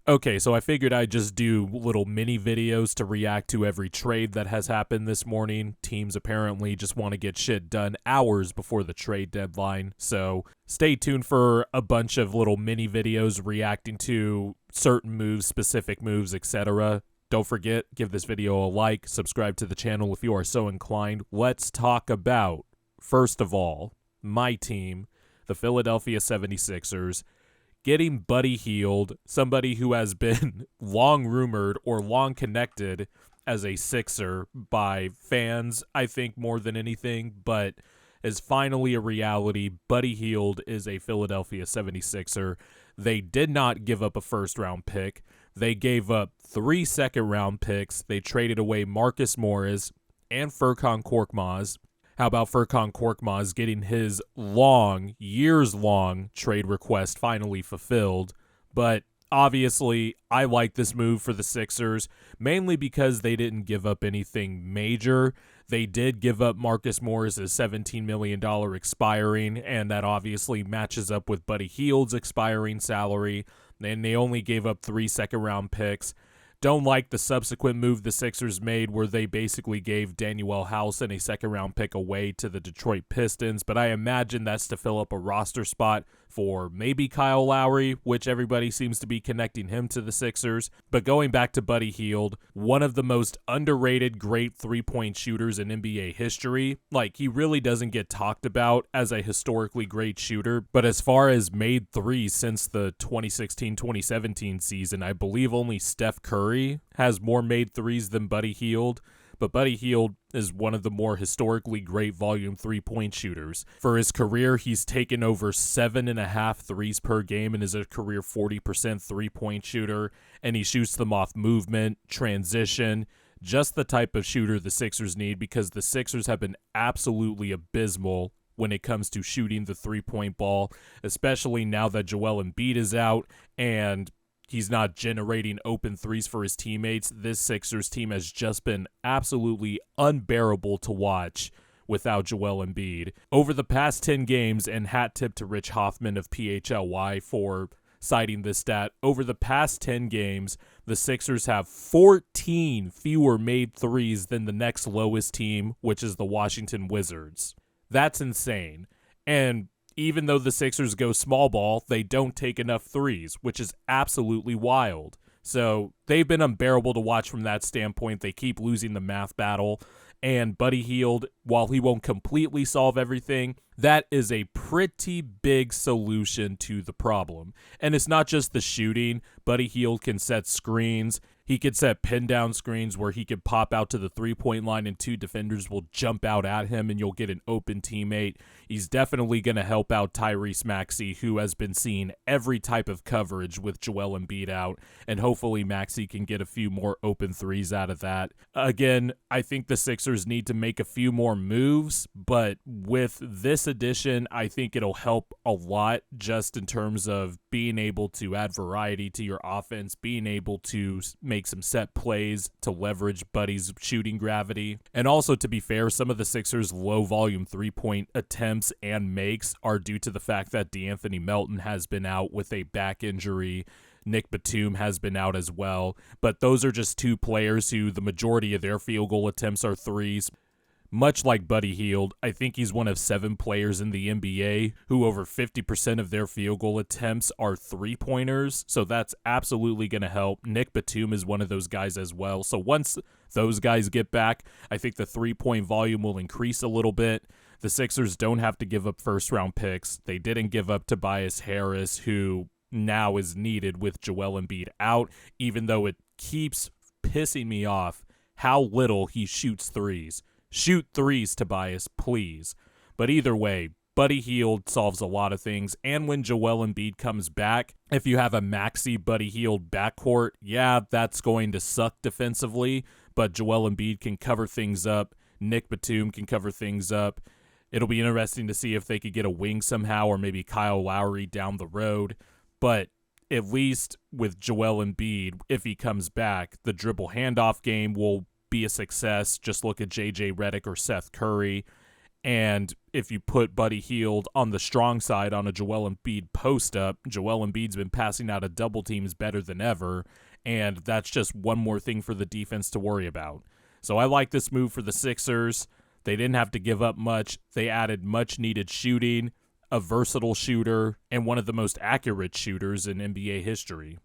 Okay, so I figured I'd just do little mini videos to react to every trade that has happened this morning. Teams apparently just want to get shit done hours before the trade deadline. So stay tuned for a bunch of little mini videos reacting to certain moves, specific moves, etc. Don't forget, give this video a like, subscribe to the channel if you are so inclined. Let's talk about, first of all, my team, the Philadelphia 76ers. Getting Buddy Hield, somebody who has been long rumored or long connected as a Sixer by fans, I think, more than anything, but is finally a reality. Buddy Hield is a Philadelphia 76er. They did not give up a first-round pick. They gave up 3 second-round picks. They traded away Marcus Morris and Furkan Korkmaz. How about Furkan Korkmaz getting his years-long trade request finally fulfilled? But obviously, I like this move for the Sixers, mainly because they didn't give up anything major. They did give up Marcus Morris' $17 million expiring, and that obviously matches up with Buddy Hield's expiring salary. And they only gave up 3 second-round picks. Don't like the subsequent move the Sixers made where they basically gave Daniel House and a second-round pick away to the Detroit Pistons, but I imagine that's to fill up a roster spot for maybe Kyle Lowry, which everybody seems to be connecting him to the Sixers. But going back to Buddy Hield, one of the most underrated great three-point shooters in NBA history. Like, he really doesn't get talked about as a historically great shooter, but as far as made threes since the 2016-2017 season, I believe only Steph Curry has more made threes than Buddy Hield. But Buddy Hield is one of the more historically great volume three-point shooters. For his career, he's taken over 7.5 threes per game and is a career 40% three-point shooter, and he shoots them off movement, transition, just the type of shooter the Sixers need, because the Sixers have been absolutely abysmal when it comes to shooting the three-point ball, especially now that Joel Embiid is out and he's not generating open threes for his teammates. This Sixers team has just been absolutely unbearable to watch without Joel Embiid. Over the past 10 games, and hat tip to Rich Hoffman of PHLY for citing this stat, over the past 10 games, the Sixers have 14 fewer made threes than the next lowest team, which is the Washington Wizards. That's insane. And even though the Sixers go small ball, they don't take enough threes, which is absolutely wild. So they've been unbearable to watch from that standpoint. They keep losing the math battle. And Buddy Hield, while he won't completely solve everything, that is a pretty big solution to the problem. And it's not just the shooting. Buddy Hield can set screens. He could set pin-down screens where he could pop out to the three-point line and 2 defenders will jump out at him and you'll get an open teammate. He's definitely going to help out Tyrese Maxey, who has been seeing every type of coverage with Joel Embiid out, and hopefully Maxey can get a few more open threes out of that. Again, I think the Sixers need to make a few more moves, but with this addition, I think it'll help a lot just in terms of being able to add variety to your offense, being able to make some set plays to leverage Buddy's shooting gravity. And also, to be fair, some of the Sixers' low-volume three-point attempts and makes are due to the fact that DeAnthony Melton has been out with a back injury. Nick Batum has been out as well. But those are just 2 players who the majority of their field goal attempts are threes. Much like Buddy Hield, I think he's one of 7 players in the NBA who over 50% of their field goal attempts are three-pointers, so that's absolutely going to help. Nick Batum is one of those guys as well, so once those guys get back, I think the three-point volume will increase a little bit. The Sixers don't have to give up first-round picks. They didn't give up Tobias Harris, who now is needed with Joel Embiid out, even though it keeps pissing me off how little he shoots threes. Shoot threes, Tobias, please. But either way, Buddy Hield solves a lot of things, and when Joel Embiid comes back, if you have a Maxey Buddy Hield backcourt, yeah, that's going to suck defensively, but Joel Embiid can cover things up. Nick Batum can cover things up. It'll be interesting to see if they could get a wing somehow, or maybe Kyle Lowry down the road. But at least with Joel Embiid, if he comes back, the dribble handoff game will be a success. Just look at JJ Redick or Seth Curry. And if you put Buddy Hield on the strong side on a Joel Embiid post-up, Joel Embiid's been passing out of double teams better than ever, and that's just one more thing for the defense to worry about. So I like this move for the Sixers. They didn't have to give up much. They added much-needed shooting, a versatile shooter, and one of the most accurate shooters in NBA history.